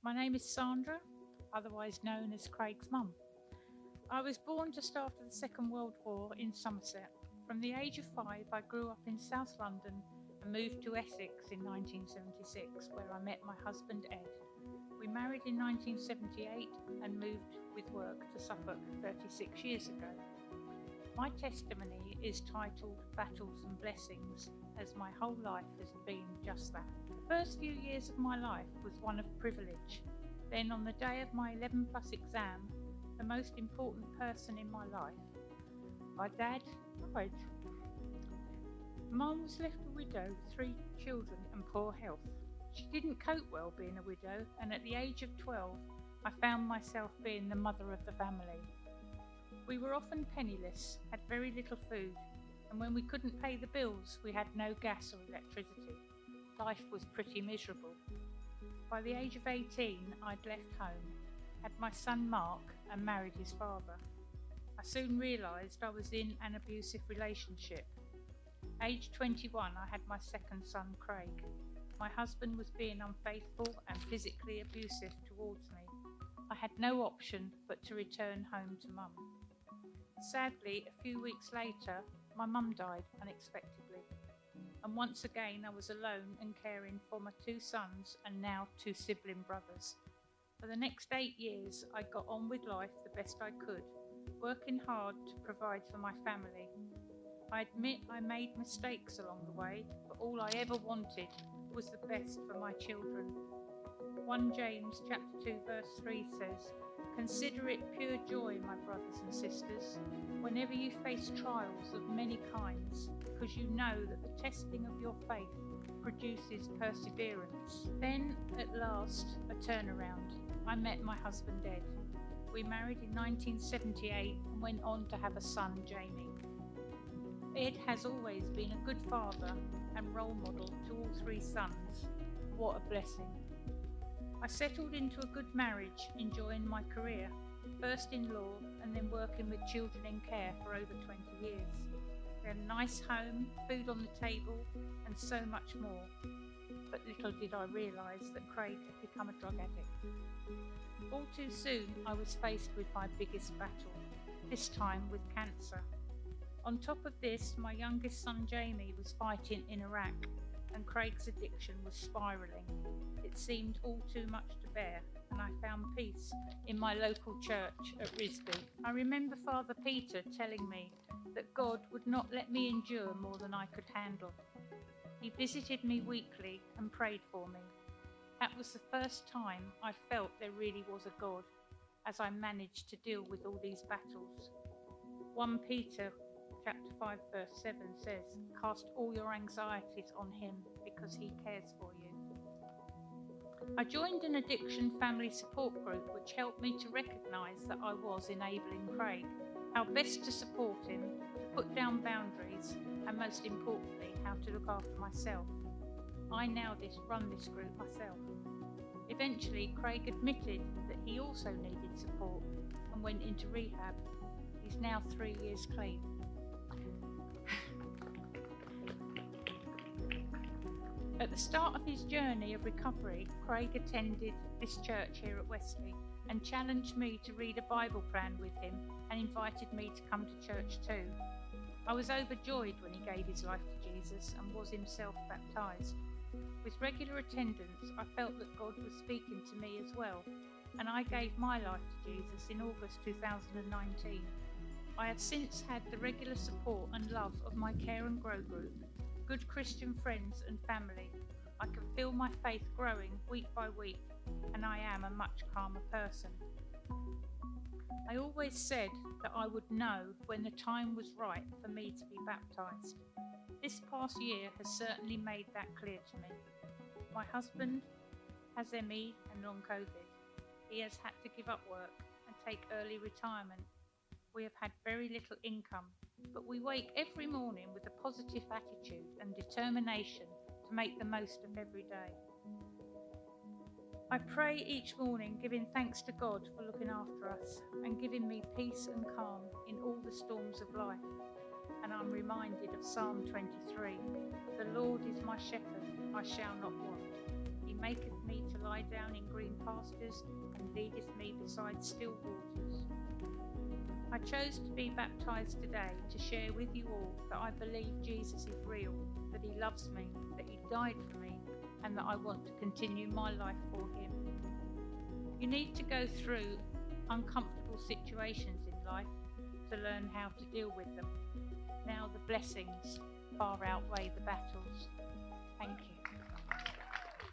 My name is Sandra, otherwise known as Craig's mum. I was born just after the Second World War in Somerset. From the age of 5, I grew up in South London and moved to Essex in 1976, where I met my husband Ed. We married in 1978 and moved with work to Suffolk 36 years ago. My testimony is titled Battles and Blessings, as my whole life has been just that. The first few years of my life was one of privilege. Then on the day of my 11 plus exam, the most important person in my life, my dad, died. Mum was left a widow with 3 children and poor health. She didn't cope well being a widow, and at the age of 12, I found myself being the mother of the family. We were often penniless, had very little food, and when we couldn't pay the bills, we had no gas or electricity. Life was pretty miserable. By the age of 18, I'd left home, had my son Mark, and married his father. I soon realised I was in an abusive relationship. Aged 21, I had my second son, Craig. My husband was being unfaithful and physically abusive towards me. I had no option but to return home to Mum. Sadly, a few weeks later, my mum died unexpectedly. And once again, I was alone and caring for my 2 sons and now 2 sibling brothers. For the next 8 years, I got on with life the best I could, working hard to provide for my family. I admit I made mistakes along the way, but all I ever wanted was the best for my children. 1 James chapter 2 verse 3 says, "Consider it pure joy, my brothers and sisters, whenever you face trials of many kinds, because you know that the testing of your faith produces perseverance." Then, at last, a turnaround. I met my husband Ed. We married in 1978 and went on to have a son, Jamie. Ed has always been a good father and role model to all 3 sons. What a blessing. I settled into a good marriage, enjoying my career, first in law and then working with children in care for over 20 years. We had a nice home, food on the table, and so much more. But little did I realise that Craig had become a drug addict. All too soon, I was faced with my biggest battle, this time with cancer. On top of this, my youngest son Jamie was fighting in Iraq, and Craig's addiction was spiralling. It seemed all too much to bear, and I found peace in my local church at Risby. I remember Father Peter telling me that God would not let me endure more than I could handle. He visited me weekly and prayed for me. That was the first time I felt there really was a God, as I managed to deal with all these battles. 1 Peter chapter 5 verse 7 says, "Cast all your anxieties on him because he cares for you." I joined an addiction family support group which helped me to recognise that I was enabling Craig, how best to support him, to put down boundaries, and most importantly, how to look after myself. I now run this group myself. Eventually, Craig admitted that he also needed support and went into rehab. He's now 3 years clean. At the start of his journey of recovery, Craig attended this church here at Wesley and challenged me to read a Bible plan with him and invited me to come to church too. I was overjoyed when he gave his life to Jesus and was himself baptised. With regular attendance, I felt that God was speaking to me as well, and I gave my life to Jesus in August 2019. I have since had the regular support and love of my Care and Grow group, good Christian friends and family. I can feel my faith growing week by week, and I am a much calmer person. I always said that I would know when the time was right for me to be baptised. This past year has certainly made that clear to me. My husband has ME and long COVID. He has had to give up work and take early retirement. We have had very little income, but we wake every morning with a positive attitude and determination to make the most of every day. I pray each morning giving thanks to God for looking after us and giving me peace and calm in all the storms of life. And I'm reminded of Psalm 23, "The Lord is my shepherd, I shall not want. He maketh me to lie down in green pastures, and leadeth me beside still waters. I chose to be baptized today to share with you all that I believe Jesus is real, that he loves me, that he died for me, and that I want to continue my life for him. You need to go through uncomfortable situations in life to learn how to deal with them. Now the blessings far outweigh the battles. Thank you.